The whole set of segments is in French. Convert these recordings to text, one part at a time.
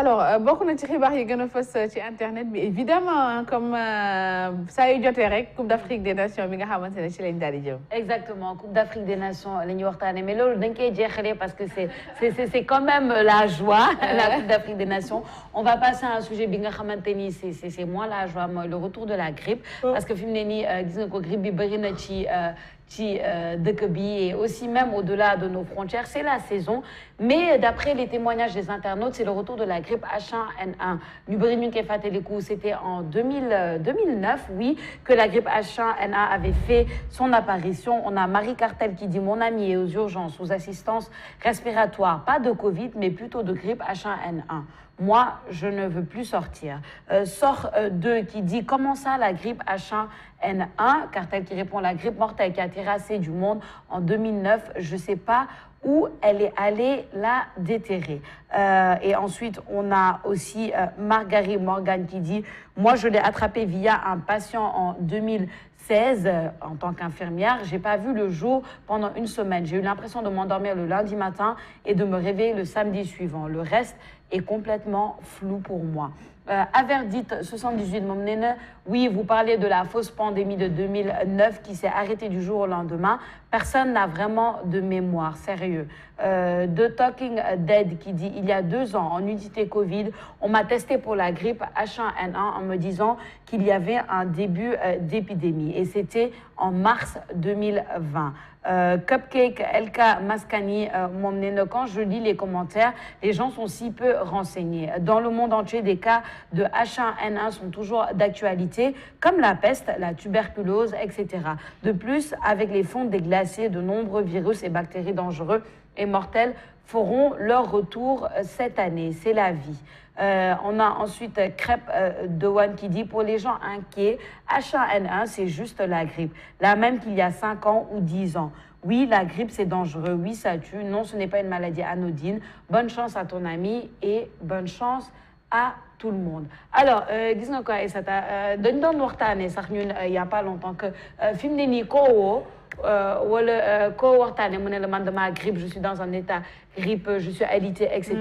alors beaucoup na ci xibaar yi gën a fës ci internet bi évidemment comme saa yu jotee rek Coupe d'Afrique des Nations bi nga xamante ne ci lañ daal di jëm. exactement Coupe d'Afrique des Nations la ñuy waxtaanee mais loolu dañ koy jeexalee parce que c'est quand même la joie la Coupe d'Afrique des Nations. On va passer à un sujet bi nga xamante ni c'est moins la joie mooy le retour de la grippe. Parce que fi mu ne nii gis nga ko grippe bi bëri na ci dëkk bi et aussi même au-delà de nos frontières, c'est la saison. Mais d'après les témoignages des internautes, c'est le retour de la grippe H1N1. Ñu bëri ñu ngi koy fàttaliku, c'était en 2009, oui, que la grippe H1N1 avait fait son apparition. On a Marie Cartel qui dit « Mon ami est aux urgences, sous assistance respiratoire, pas de Covid, mais plutôt de grippe H1N1. Moi, je ne veux plus sortir. » Sort 2 qui dit « Comment ça, la grippe H1N1 ?» Cartel qui répond « La grippe mortelle qui a terrassé du monde en 2009, je ne sais pas où elle est allée la déterrer. » Et ensuite, on a aussi Marguerite Morgan qui dit « Moi, je l'ai attrapé via un patient en 2016 en tant qu'infirmière. J'ai pas vu le jour pendant une semaine. J'ai eu l'impression de m'endormir le lundi matin et de me réveiller le samedi suivant. Le reste est complètement flou pour moi. » Averdite 78 moom nee na oui, vous parlez de la fausse pandémie de 2009 qui s'est arrêtée du jour au lendemain. Personne n'a vraiment de mémoire, sérieux. The Talking Dead qui dit il y a 2 ans en unité Covid, on m'a testé pour la grippe H1N1 en me disant qu'il y avait un début d'épidémie et c'était en mars 2020. Cupcake LK Maskani moom nee na quand je lis les commentaires, les gens sont si peu renseignés. Dans le monde entier, des cas de H1N1 sont toujours d'actualité, comme la peste, la tuberculose, etc. De plus, avec les fontes des glaciers, de nombreux virus et bactéries dangereux et mortels feront leur retour cette année. C'est la vie. On a ensuite Crêpe de One qui dit pour les gens inquiets, H1N1 c'est juste la grippe, la même qu'il y a 5 ans ou 10 ans. Oui, la grippe c'est dangereux, oui ça tue, non ce n'est pas une maladie anodine. Bonne chance à ton ami et bonne chance à tout le monde. Alors gis nga ko Aïssata dañ doon waxtaanee sax ñun il y a pas longtemps que fi mu ne nii koo woo wala koo waxtaanee mu ne la man dama grippe, je suis dans un état grippe, je suis alité, etc.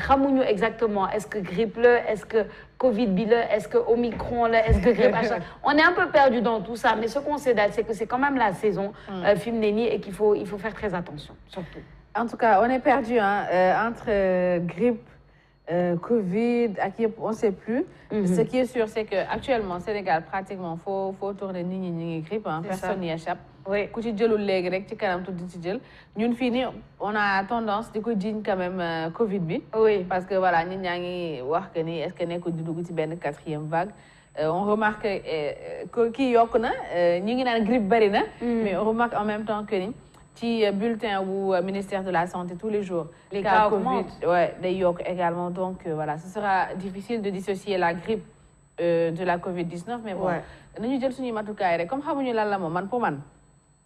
xamuñu exactement est-ce que grippe la, est-ce que Covid bi la, est-ce que Omicron la, est-ce que grippe H1. On est un peu perdu dans tout ça, mais ce qu'on sait d'être, c'est que c'est quand même la saison fi mu ne nii et qu'il faut faire très attention, surtout. En tout cas, on est perdu entre grippe, Covid, on ne sait plus. Ce qui est sûr, c'est qu'actuellement, au Sénégal, pratiquement, faut tourner ni grippe, personne n'y échappe. Oui. Ku ci jëlul léegi rek ci kanam tuuti ci jël ñun fii nii on a tendance di ko jiiñ quand même Covid bi. Oui. Parce que voilà nit ñaa ngi wax que ni est-ce que nekkul di dugg ci benn 4e vague. On remarque que kii yokk na ñu ngi naan grippe bari na. Mais on remarque en même temps que ni ci bulletin wu ministère de la santé tous les jours. Les cas Covid ouais day yokk également donc voilà ce sera difficile de dissocier la grippe de la Covid-19 mais bon. nañu jël suñuy matukaay rek comme xamuñu lan la moom man pour man.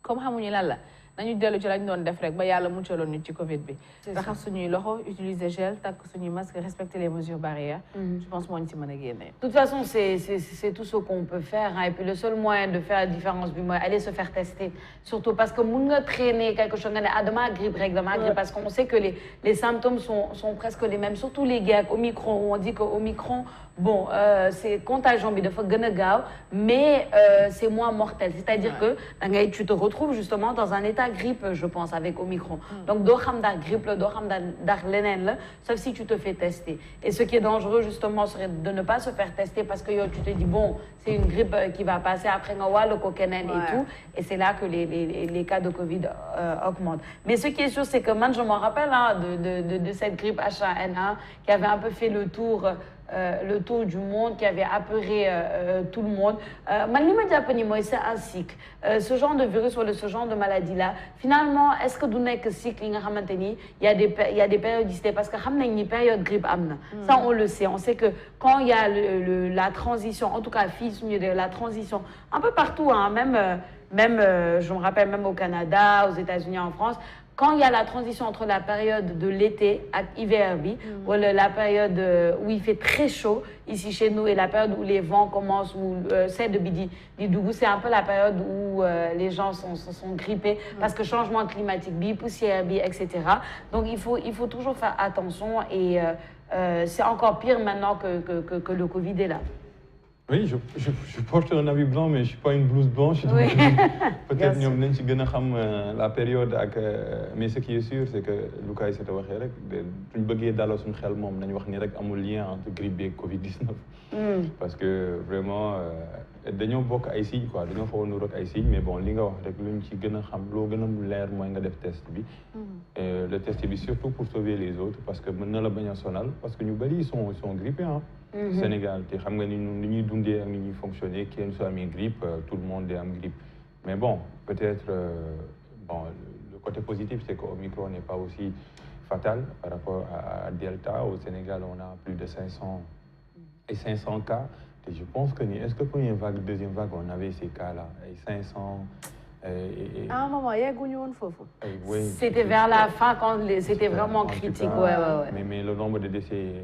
Comme xamuñu lan la nañu dellu ci lañ doon def rek ba yàlla muccaloon ñu ci Covid bi. raxas suñuy loxo utiliser gel takk suñuy masque respecter les mesures barrières. Je pense moo ñu ci mën a génne. De toute façon, c'est tout ce qu'on peut faire. Hein. Et puis le seul moyen de faire la différence, aller se faire tester. Surtout parce que mun nga traîner quelque chose, dama grippe rek, dama grippe, parce qu'on sait que les symptômes sont presque les mêmes. Surtout les gars avec Omicron, où on dit que Omicron, bon, c'est contagion, mais dafa gën a gaaw, mais c'est moins mortel. C'est-à-dire que tu te retrouves justement dans un état grippe, je pense, avec Omicron. Donc doo xam ndax grippe la, doo xam ndax leneen la, sauf si tu te fais tester. Et ce qui est dangereux justement serait de ne pas se faire tester parce que tu te dis bon, c'est une grippe qui va passer après nga wàll ko keneen et tout. Et c'est là que les cas de Covid augmentent. Mais ce qui est sûr, c'est que man, je m'en rappelle de cette grippe H1N1 qui avait un peu fait le tour du monde, qui avait apeuré tout le monde. C'est un cycle. Ce genre de virus ou ce genre de maladie-là, finalement, est-ce que vous n'avez que cycle, il y a des périodicités parce que nous période grippe. Ça, on le sait. On sait que quand il y a la transition, en tout cas, la transition, un peu partout, hein, même je me rappelle, même au Canada, aux États-Unis, en France, quand il y a la transition entre la période de l'été à hiver, ou la période où il fait très chaud ici chez nous et la période où les vents commencent, où c'est de Bidougou, c'est un peu la période où les gens sont grippés parce que changement climatique, poussière, etc. Donc il faut toujours faire attention et c'est encore pire maintenant que le Covid est là. Oui, je porte un habit blanc, mais je ne suis pas une blouse blanche. Oui. Peut-être ñoom nañ ci gën a xam la période ak mais ce qui est sûr c'est que lu Kay Cissé waxee rek suñ bëggee dalal suñu xel moom nañ wax ni rek amul lien entre grippe et Covid-19. Parce que vraiment dañoo bokk ay signes quoi dañoo xaw a nuróog ay signes mais bon li nga wax rek luñ ci gën a xam loo gën a leer mooy nga def test bi. Le test bi surtout pour sauver les autres parce que mën na la bañ a sonal parce que ñu bëri ils sont grippés hein. Sénégal te xam nga ni ñuy dundee ak ni ñuy fonctionner kenn su amee grippe tout le monde day am grippe mais bon peut-être bon le côté positif c'est que Omicron n'est pas aussi fatal par rapport à Delta. Au Sénégal on a plus de 500 cas et je pense que est-ce que première vague deuxième vague on avait ces cas-là ay 500 à un moment yegguñu woon foofu. Oui, c'était vers la fin quand c'était vraiment critique. Ouais. Mais le nombre de décès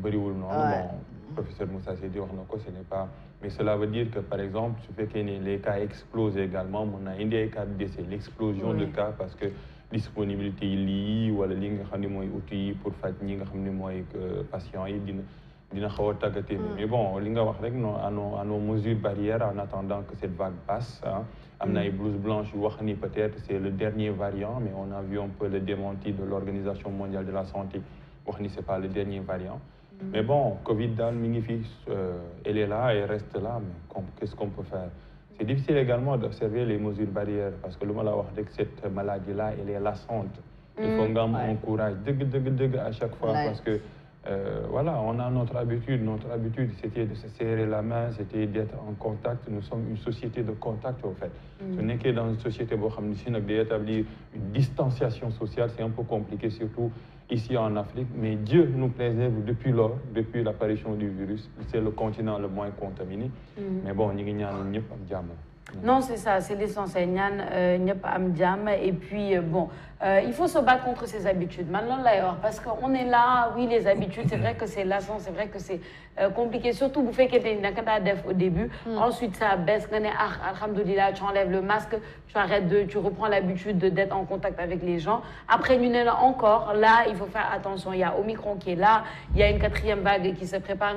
bëriwul noonu. Bon professeur Moussa Seydi wax na ko ce n'est pas mais cela veut dire que par exemple su fekkee ne les cas explosent également mën na indi ay cas de décès l'explosion de cas parce que disponibilité yi lii wala li nga xam ne mooy outils yi pour faj ñi nga xam ne mooy patients yi dina xaw a tàggatee mais bon li nga wax rek à nos mesures barrières en attendant que cette vague passe hein. Am na ay blouses blanches yu wax ni peut-être c'est le dernier variant mais on a vu un peu le démenti de l'Organisation mondiale de la santé wax ni c'est pas le dernier variant. Mais bon Covid daal mi ngi fi elle est là et reste là mais qu'est-ce qu'on peut faire? C'est difficile également d'observer les mesures barrières parce que lu ma la wax rek cette maladie là elle est lassante. Il faut nga am un courage dëgg à chaque fois parce que voilà on a notre habitude c'était de se serrer la main c'était d'être en contact. Nous sommes une société de contact au fait. Su nekkee dans une société boo xam ne si nag day établir une distanciation sociale c'est un peu compliqué surtout ici en Afrique, mais Dieu nous préserve depuis lors, depuis l'apparition du virus. C'est le continent le moins contaminé. Mais bon, ñi ngi ñaan ñëpp am jàmm. Non, c'est ça, c'est l'essentiel. ñaan ñëpp am jàmm et puis bon, il faut se battre contre ses habitudes. Maintenant là, parce qu'on est là, oui, les habitudes, c'est vrai que c'est lassant, c'est vrai que c'est compliqué. Surtout, vous faites que au début, ensuite ça baisse, alhamdoulilah, tu enlèves le masque, tu reprends l'habitude d'être en contact avec les gens. Après, nous sommes encore là, il faut faire attention. Il y a Omicron qui est là, il y a une 4e vague qui se prépare.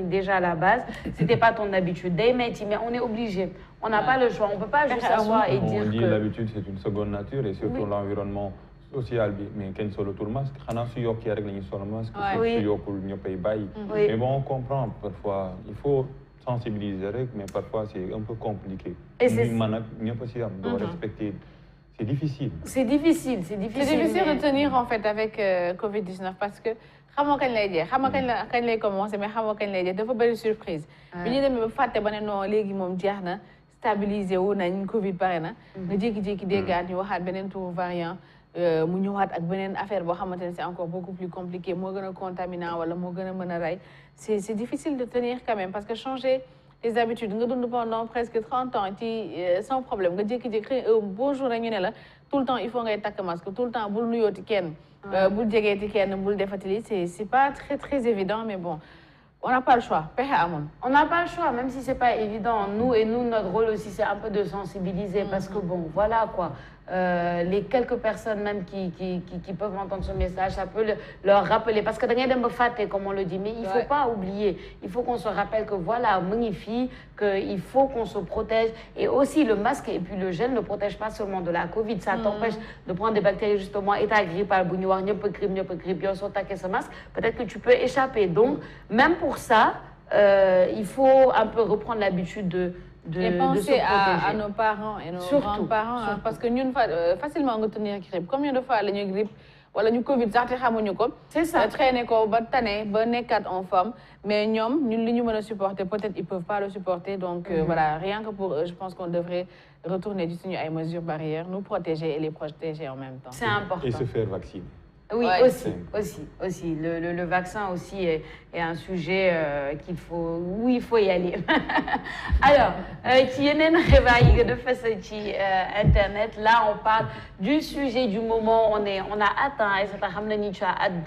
Déjà à la base, c'était pas ton habitude. Mais on est obligé. On n'a pas le choix. On peut pas juste s'asseoir et dire que l'habitude c'est une seconde nature et surtout l'environnement social bi mais kenn solatul masque xanaa su yokkee rek la ñuy sol masque. su yokkul ñëppay bàyyi. Mais bon on comprend parfois il faut sensibiliser rek mais parfois c'est un peu compliqué. Et c'est man ak ñëpp ci am doo respecter. C'est difficile. C'est difficile de tenir en fait avec Covid-19 parce que xamoo kañ lay jeex xamoo kañ lay commencer mais xamoo kañ lay jeex dafa bëri surprise. bi ñu demee ba fàtte ba ne non léegi moom jeex na stabilisé wu nañ Covid pare na. nga jékki-jékki déggaat ñu waxaat beneen tout variant mu ñëwaat ak beneen affaire boo xamante ne c'est encore beaucoup plus compliqué moo gën a contaminant wala moo gën a mën a rey c'est difficile de tenir quand même parce que changer les habitudes nga dund pendant presque 30 ans ci sans problème nga jékki-jékki bonjour rek ñu ne la tout le temps il faut ngay takk masque tout le temps bul nuyooti kenn. bul jegeeti kenn bul defati lii c'est pas très évident mais bon on n'a pas le choix pexe amul. On n'a pas le choix même si c'est pas évident nous notre rôle aussi c'est un peu de sensibiliser parce que bon voilà quoi. Les quelques personnes même qui peuvent entendre ce message, ça peut leur rappeler. Parce que dans les comme on le dit, mais il ne faut pas oublier. Il faut qu'on se rappelle que voilà, magnifique, qu'il faut qu'on se protège. Et aussi, le masque et puis le gel ne protègent pas seulement de la Covid. Ça t'empêche de prendre des bactéries justement. Et ta grippe, ce masque, peut-être que tu peux échapper. Donc, même pour ça, il faut un peu reprendre l'habitude et penser à nos parents et nos grands-parents hein, parce que ñun facilement nga tenir grippe combien de fois la ñu grippe wala ñu Covid sax te xamuñu ko. C'est ça traîner ko ba tane ba nekkaat en forme mais ñoom ñun li ñu mën a supporter peut-être ils peuvent pas le supporter donc voilà rien que pour eux je pense qu'on devrait retourner ci suñu ay mesures barrières nous protéger et les protéger en même temps. C'est important et se faire vacciner. Oui, aussi. Le vaccin aussi est un sujet où il faut y aller. Alors, Internet, là on parle du sujet du moment. On a atteint, et ça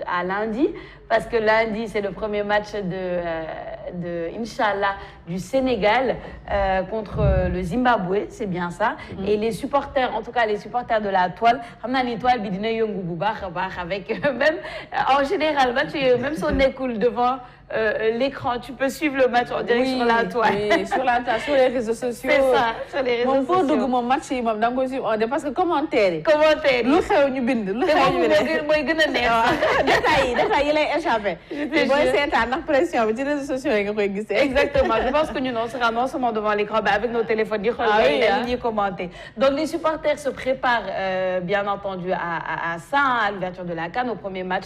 à lundi, parce que lundi c'est le premier match de Inch'Allah du Sénégal contre le Zimbabwe, c'est bien ça. Et les supporters, en tout cas les supporters de la toile, avec même en général, même si on écoule devant l'écran, tu peux suivre le match en direct sur la toile. Oui, sur la toile, sur les réseaux sociaux. C'est ça, sur les réseaux sociaux. Mon match, parce que commentaire. Commentaire. Lu xew ñu bind. Lu xew ñu bind. Mooy gën a neex. Détails yi lay échappé. Booy seetaan ndax pression bi ci réseaux sociaux yi nga koy gisee. Exactement. Je pense que nous, on sera non seulement devant l'écran, mais avec nos téléphones, ni commenter. Donc les supporters se préparent bien entendu à ça, à l'ouverture de la CAN, au premier match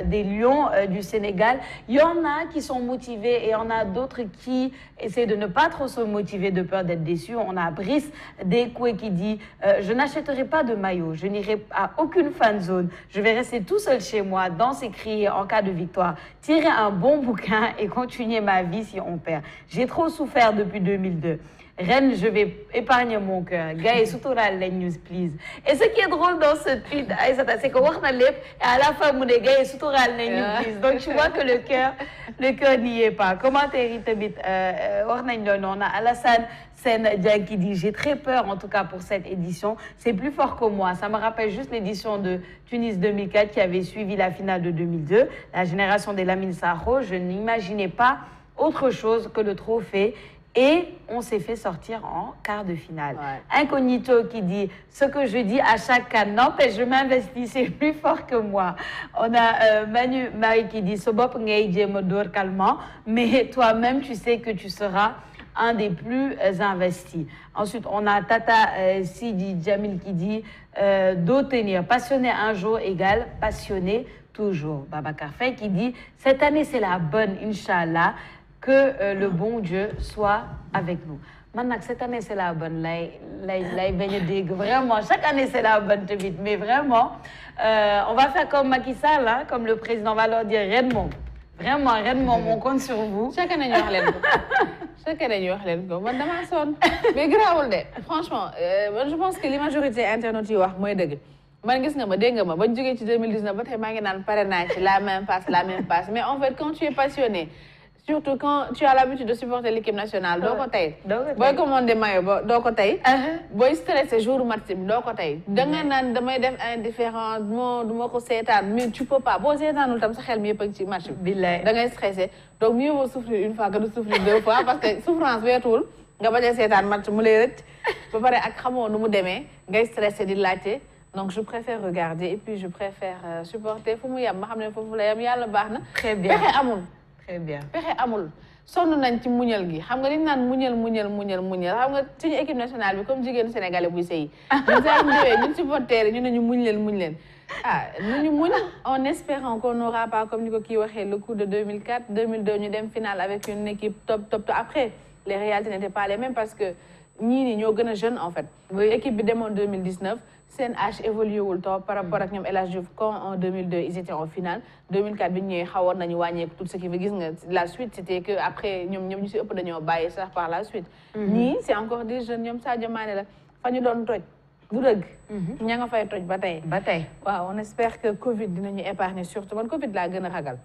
des Lions du Sénégal. Il y en a qui sont motivés et il y en a d'autres qui essaient de ne pas trop se motiver de peur d'être déçus. On a Brice Dekoué qui dit je n'achèterai pas de maillot, je n'irai à aucune fan zone, je vais rester tout seul chez moi, danser, crier en cas de victoire, tirer un bon bouquin et continuer ma vie si on perd. J'ai trop souffert depuis 2002. Rennes, je vais épargner mon cœur. Gars, surtout la news, please. Et ce qui est drôle dans ce tweet, c'est que et à la fin, mon gars, surtout la news, please. Donc tu vois que le cœur n'y est pas. Commentaire, on a Alassane Sen qui dit j'ai très peur en tout cas pour cette édition. C'est plus fort que moi. Ça me rappelle juste l'édition de Tunis 2004 qui avait suivi la finale de 2002. La génération des Lamine Sakho. Je n'imaginais pas autre chose que le trophée. Et on s'est fait sortir en quart de finale. Ouais. Incognito qui dit ce que je dis à chaque cas n'empêche, je m'investis, c'est plus fort que moi. On a Manu Marie qui dit Sobop ngay calmant, mais toi-même tu sais que tu seras un des plus investis. Ensuite, on a Tata Sidi Jamil qui dit d'eau tenir, passionné un jour égale passionné toujours. Babacar Faye qui dit cette année c'est la bonne, Inch'Allah. Que le bon Dieu soit avec nous. Maintenant, cette année, c'est la bonne. Vraiment, chaque année, c'est la bonne, mais vraiment, on va faire comme Macky Sall, hein, comme le président, on va leur dire Redmond. Vraiment, Redmond, on compte sur vous. Chaque année, chaque année, mais grave, franchement, je pense que la majorité internaute yi wax moy deug. Man gis nga ma dégg nga ma bañ jógee ci 2019 ba tay ma ngi naan parrainage la même passe mais en fait quand tu es passionné surtout quand tu as l'habitude de supporter l'équipe nationale, doo ko tey. Booy commandé maillot doo ko tey. Booy stressé jour match bi doo ko tey. Da nga naan damay def indifférent du ma ko seetaan mais tu peux pas boo seetaanul tam sa xel mi yëpp ci match bi. Da ngay stressé donc mieux vaut souffrir une fois que de souffrir deux fois parce que souffrance weetuwul nga bañ a seetaan match mu lay rëcc ba pare ak xamoo nu mu demee ngay stressé di laajte. Donc je préfère regarder et puis je préfère supporter fu mu yem ma xam ne foofu la yem yàlla baax na. Très bien pexe amul. Très bien. Pexe amul sonn nañ ci muñal gi xam nga li ñu naan muñal xam nga suñu équipe nationale bi comme jigéenu sénégalais buy sëyi ñun saa ñu ñëwee ñun supporters yi ñu ne ñu muñ leen ah ñu muñ en espérant qu'on n'aura pas comme ni ko kii waxee le coup de 2004 2002 ñu dem finale avec une équipe top après les réalités n'étaient pas les mêmes parce que ñii ni ñoo gën a jeune en fait équipe bi demoon 2019 seen âge évolué wul top par rapport ak ñoom El Hadj Diouf quand en 2002 ils étaient en finale 2004 bi ñu ñëwee xawoon nañu wàññeeku tout ce qui veut gis nga la suite c'était que après ñoom ñu si ëpp dañoo bàyyi sax par la suite ñii c'est encore des jeunes ñoom Sadio Mané la fa ñu doon toj du dëgg ña nga fay toj ba tey waaw on espère que Covid dinañu épargner surtout man Covid laa gën a ragal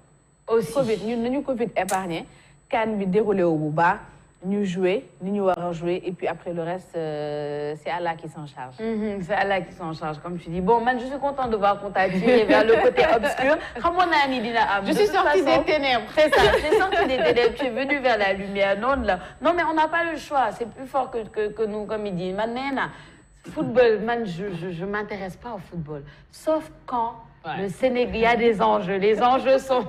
aussi Covid ñun nañu Covid épargner CAN bi déroulé wu bu baax nous jouer, nous allons jouer et puis après le reste, c'est Allah qui s'en charge. C'est Allah qui s'en charge, comme tu dis. Bon, man, je suis contente de voir qu'on t'a tiré vers le côté obscur. Je suis sortie des ténèbres. C'est ça, je suis sortie des ténèbres, tu es venue vers la lumière. Non, mais on n'a pas le choix, c'est plus fort que nous, comme il dit. Man, football, man, je ne m'intéresse pas au football. Sauf quand... Le Sénégal, il y a des enjeux. Les enjeux sont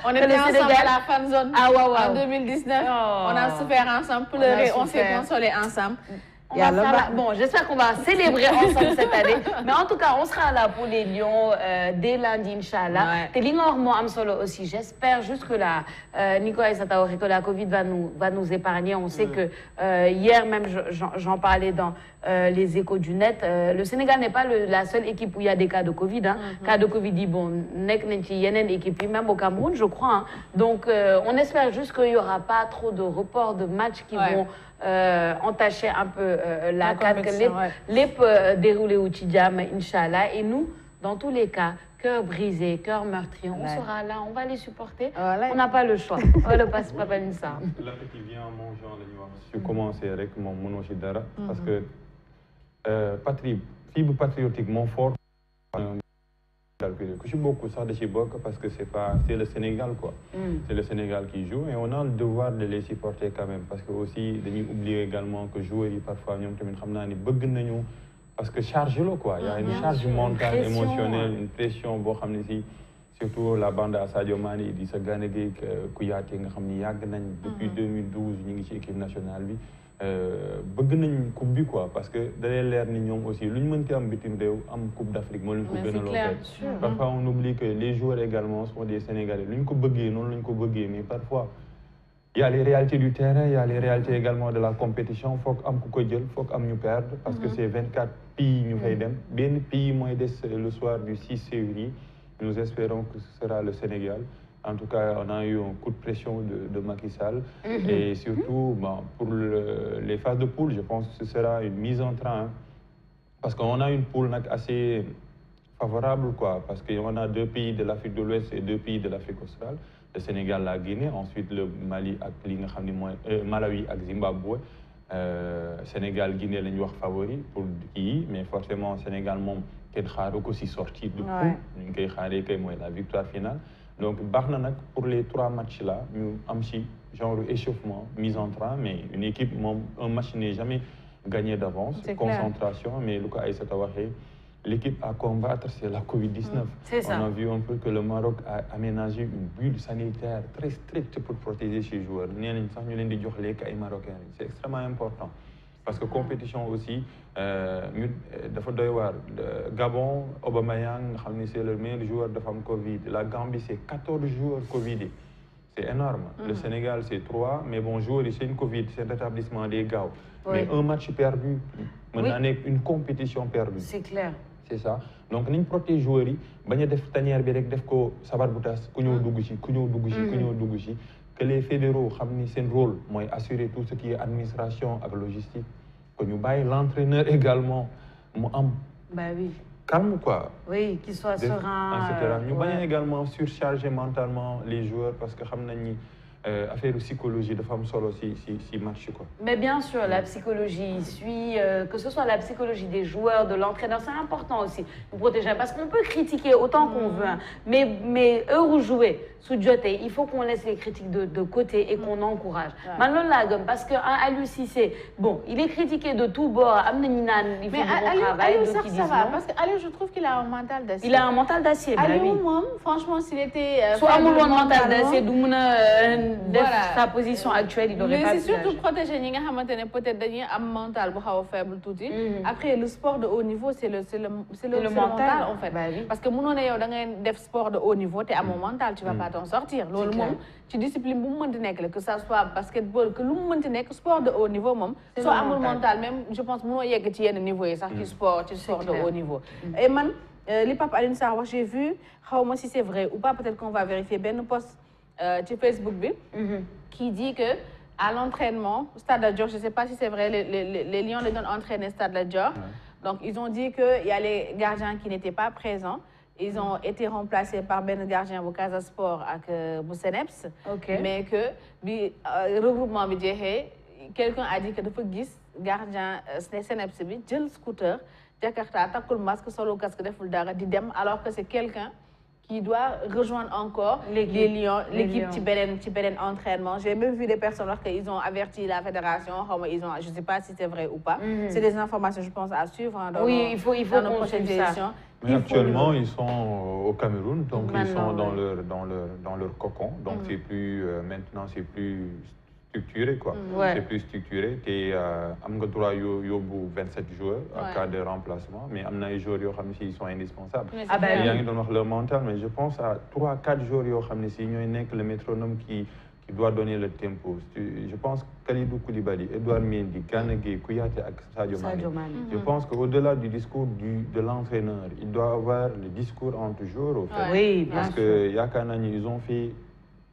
on était ensemble à la fan zone en 2019. On a souffert ensemble, pleuré, on s'est consolé ensemble. Bon, j'espère qu'on va célébrer ensemble cette année. Mais en tout cas, on sera là pour les Lions dès lundi, Inch'Allah. Et am solo aussi. J'espère juste que Nicolas Sataori, que la Covid va nous épargner. On sait que hier même, j'en parlais dans les échos du net. Le Sénégal n'est pas la seule équipe où il y a des cas de Covid. Cas de Covid, dit bon, il y a une équipe, même au Cameroun, je crois. Hein. Donc, on espère juste qu'il n'y aura pas trop de reports de matchs qui vont entacher un peu la CAN, que les dérouler au Tidjam, Inch'Allah. Et nous, dans tous les cas, cœur brisé, cœur meurtri, on sera là, on va les supporter. On n'a pas le choix. On va le passer pas mal ça. L'appétit vient en mangeant les nuages. Je commence avec mon monochidara parce que fibre patriotique, mon fort. calculer ku ci bokk sax da ci bokk parce que c'est le Sénégal quoi. C'est le Sénégal qui joue et on a le devoir de les supporter quand même parce que aussi dañuy oublier également que joueurs yi parfois ñoom tamit xam naa ni bëgg nañu parce que charge la quoi. Il y a une charge mentale émotionnelle une pression boo xam ne si surtout la bande à Sadio Mané Idrissa Gana Gueye Kouyaté nga xam ni yàgg nañ depuis 2012 ñu ngi ci équipe nationale bi bëgg nañ coupe bi quoi parce que da lay leer ni ñoom aussi lu ñu mënti am bitim réew am coupe d'Afrique moo leen ko gën a loo parfois on oublie que les joueurs également sont des Sénégalais lu ñu ko bëggee noonu la ñu ko bëggee mais parfois il y a les réalités du terrain il y a les réalités également de la compétition foog am ku ko jël foog am ñu perdre parce que c'est 24 pays ñu fay dem benn pays mooy des le soir du 6 février nous espérons que ce sera le Sénégal. En tout cas, on a eu un coup de pression de Macky Sall. Et surtout, bon, pour les phases de poule, je pense que ce sera une mise en train. Hein, parce qu'on a une poule assez favorable, quoi. Parce qu'on a 2 pays de l'Afrique de l'Ouest et 2 pays de l'Afrique australe. Le Sénégal, la Guinée, ensuite le Mali, Malawi et Zimbabwe. Sénégal, Guinée, les noirs favoris pour qui, mais forcément, Sénégal, kenn xaaru ko si sortie du coup ñu ngi koy xaaree kay mooy la victoire finale donc baax na nag pour les 3 matchs là ñu am si genre échauffement mise en train mais une équipe moom un match n'est jamais gagné d'avance concentration mais lu ko Aïssata waxee l'équipe à combattre c'est la Covid-19 on a vu un peu que le Maroc a aménagé une bulle sanitaire très stricte pour protéger ses joueurs nee nañ sax ñu leen di jox lekk ay Marocains c'est extrêmement important parce que compétition aussi dafa doy waar Gabon Aubameyang nga xam ni c'est le meilleur joueur dafa am Covid la Gambie c'est 14 joueurs Covid c'est énorme le Sénégal c'est 3 mais bon joueurs yi c'est une Covid c'est un rétablissement des gaaw mais un match perdu mën naa nekk une compétition perdue c'est clair c'est ça donc niñ protéger joueurs yi bañ a def tanière bi rek def ko sabar bu tas ku ñëw dugg ci ku ñëw dugg ci ku ñëw dugg ci que les fédéraux xam ni seen rôle mooy assurer tout ce qui est administration ak logistique que ñu bàyyi l'entraîneur également mu am calme quoi oui qu'il soit serein etc ñu bañ a également surcharger mentalement les joueurs parce que xam nañ ni affaire psychologie dafa am solo si match quoi. Mais bien sûr, la psychologie suit, que ce soit la psychologie des joueurs, de l'entraîneur, c'est important aussi de protéger parce qu'on peut critiquer autant qu'on veut, hein, mais eux où jouer sous Dioté, il faut qu'on laisse les critiques de côté et qu'on encourage. Maintenant là, parce que Aliou Cissé, bon, il est critiqué de tous bords, il faut du travail, d'autres qui disent non. Parce que Aliou, je trouve qu'il a un mental d'acier. Il a un mental d'acier, Aliou, franchement, s'il était soit un mental d'acier, sa position actuelle, il n'aurait pas pu. Mais c'est surtout protéger ñi nga xamante ne peut-être dañuy am mental bu xaw a faible tuuti. Après le sport de haut niveau c'est le mental en fait. Parce que mënoo ne yow da ngay def sport de haut niveau te amoo mental tu vas pas t'en sortir. Loolu moom ci discipline bu mu mënti nekk la que ça soit basketball que lu mu mënti nekk sport de haut niveau moom. soo amul mental même je pense mënoo yegg ci yenn niveau yi sax ci sport de haut niveau. Et man li Pape Alioune Sarr wax j'ai vu xaw ma si c'est vrai ou pas peut-être qu'on va vérifier benn post sur Facebook qui dit que à l'entraînement Stade Lat Dior je sais pas si c'est vrai les Lions les donnent entraîner Stade Lat Dior donc ils ont dit que il y a les gardiens qui n'étaient pas présents ils ont été remplacés par benn gardien bu Casa Sport ak bu Seneps mais que bi regroupement bi jeexee quelqu'un a dit que dafa gis gardien Seneps bi jël scooter Jakarta takkul masque solo casque deful dara di dem alors que c'est quelqu'un qui doit rejoindre encore les Lions, l'équipe ci beneen entraînement. J'ai même vu des personnes qu'ils ont averti la fédération, je ne sais pas si c'est vrai ou pas. C'est des informations, je pense, à suivre dans nos prochaines éditions. Mais actuellement, ils sont au Cameroun, donc ils sont dans leur cocon. Donc c'est plus maintenant, c'est plus structuré quoi. C'est plus structuré et am nga droit yóbbu 27 joueurs en cas de remplacement mais am na ay joueurs yoo xam ne si ils sont indispensables. yaa ngi doon wax le mental mais je pense à 3-4 joueurs yoo xam ne si ñooy nekk le métronome qui doit donner le tempo. Je pense Kalidou Koulibaly, Edouard Mendy, Gana Gueye, Kouyaté ak Sadio Mané. Je pense qu'au-delà du discours de l'entraîneur, il doit avoir le discours entre joueurs au fait. Oui, parce que yaakaar naa ni ils ont fait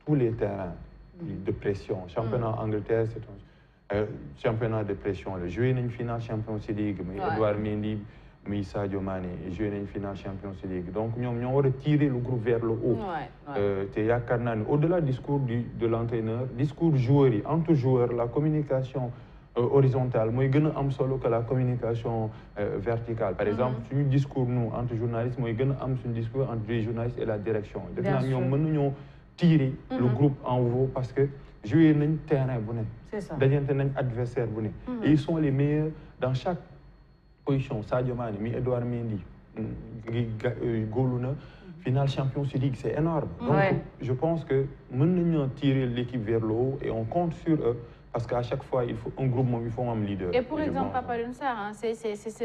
tous les terrains de pression. Championnat Angleterre, c'est un championnat de pression. Le joué une finale Champions League, mais Edouard Mendy, mais Sadio Mané, joué une finale Champions League. Donc, nous avons retiré le groupe vers le haut. Au-delà du discours de l'entraîneur, discours joueur, entre joueurs, la communication horizontale mooy gën a am solo que la communication verticale. Par exemple suñu discours nous entre journalistes mooy gën a am suñu discours entre les journalistes et la direction. def naa ñoom mën nañoo tirer le groupe en haut parce que jouer nañ terrain bu ne. dajante nañ adversaire bu ne. Et ils sont les meilleurs dans chaque position. Sadio Mané mi Edouard Mendy góolu na finale Champions League, c'est énorme. Donc je pense que mën nañoo tirer l'équipe vers le haut et on compte sur eux. Parce qu'à chaque fois, il faut un groupe, il faut un leader. Et pour exemple, Papa Alioune Sarr, hein, c'est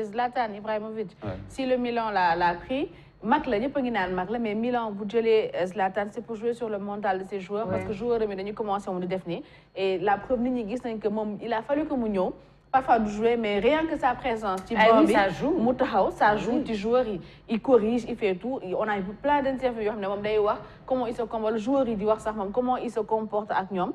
Zlatan Ibrahimovic. Si le Milan l'a pris, Mac la ñëpp a ngi naan Mac la mais Milan bu jëlee Zlatan c'est pour jouer sur le mental de ses joueurs. Parce que joueurs yi dañu commencé mu di def nii. Et la preuve nit ñi gis nañ que moom il a fallu que mu ñëw. Parfois du jouer mais rien que sa présence. ci banc bi mu taxaw ça joue ci joueur yi il corrige il fait tout. On a eu plein d'interviews yoo xam ne moom day wax comment il se comporte joueur yi di wax sax moom comment il se comporte ak ñoom.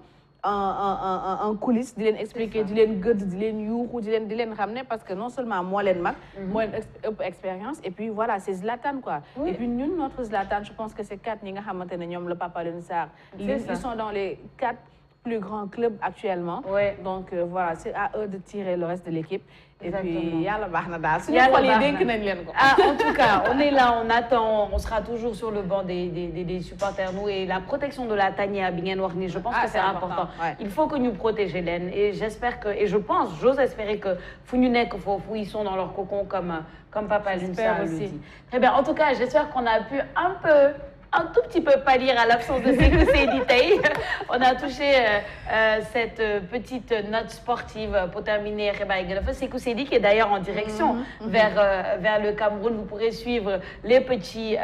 en coulisses di leen expliquer di leen gëdd di leen yuuxu di leen ramener parce que non seulement moo leen mag moo leen ëpp expérience et puis voilà c'est Zlatan quoi et puis ñun notre Zlatan je pense que c'est 4 ñi nga xamante ne ñoom le Papa Alioune Sarr ils sont dans les 4 plus grands clubs actuellement donc voilà c'est à eux de tirer le reste de l'équipe et puis yàlla baax na daal suñu xol yi dénk nañ leen ko en tout cas on est là on attend on sera toujours sur le banc des supporters nous et la protection de la tanière bi ngeen wax ni je pense que c'est important il faut que ñu protéger leen et j'espère que et je pense j'ose espérer que fu ñu nekk foofu ils sont dans leur cocon comme Papa Alioune Sarr le dit très bien en tout cas j'espère qu'on a pu un tout petit peu pâlir à l'absence de Sékou Seydi tey on a touché cette petite note sportive pour terminer xibaar yi gën a fa Sékou Seydi qui est d'ailleurs en direction vers le Cameroun vous pourrez suivre les petits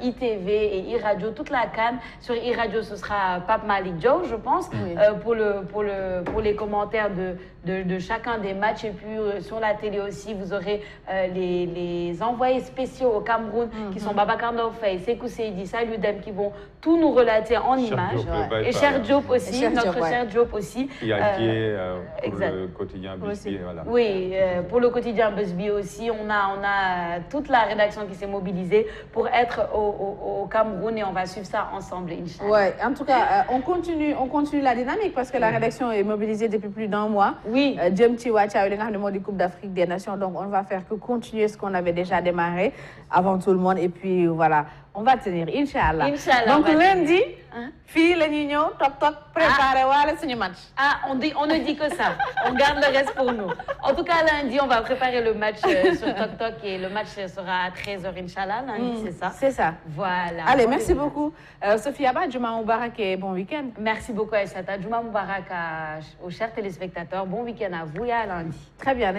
ITV et iRadio toute la CAN sur iRadio ce sera Pape Malick Diaw je pense pour les commentaires de chacun des matchs et puis sur la télé aussi vous aurez les envoyés spéciaux au Cameroun qui sont Babacar Ndao Faye Sékou Seydi Salut Dem qui vont tout nous relater en images et Cheikh Diop aussi notre Cheikh Diop aussi qui est pour le quotidien Busby voilà oui pour le quotidien Busby aussi on a toute la rédaction qui s'est mobilisée pour être au Cameroun et on va suivre ça ensemble inchallah. Ouais en tout cas on continue la dynamique parce que la rédaction est mobilisée depuis plus d'1 mois jëm ci wàccaayu li nga xam ne moo di Coupe d'Afrique des Nations donc on va faire que continuer ce qu'on avait déjà démarré avant tout le monde et puis voilà on va tenir inchallah donc lundi fii la ñuy ñëw toog préparer waale suñu match on ne dit que ça on garde le reste pour nous en tout cas lundi on va préparer le match sur Tok et le match sera à 13h inchallah lundi c'est ça voilà allez merci beaucoup Sophia Ba Juma Moubarak et bon week-end merci beaucoup Aïssata Juma Moubarak aux chers téléspectateurs bon week-end à vous et à lundi très bien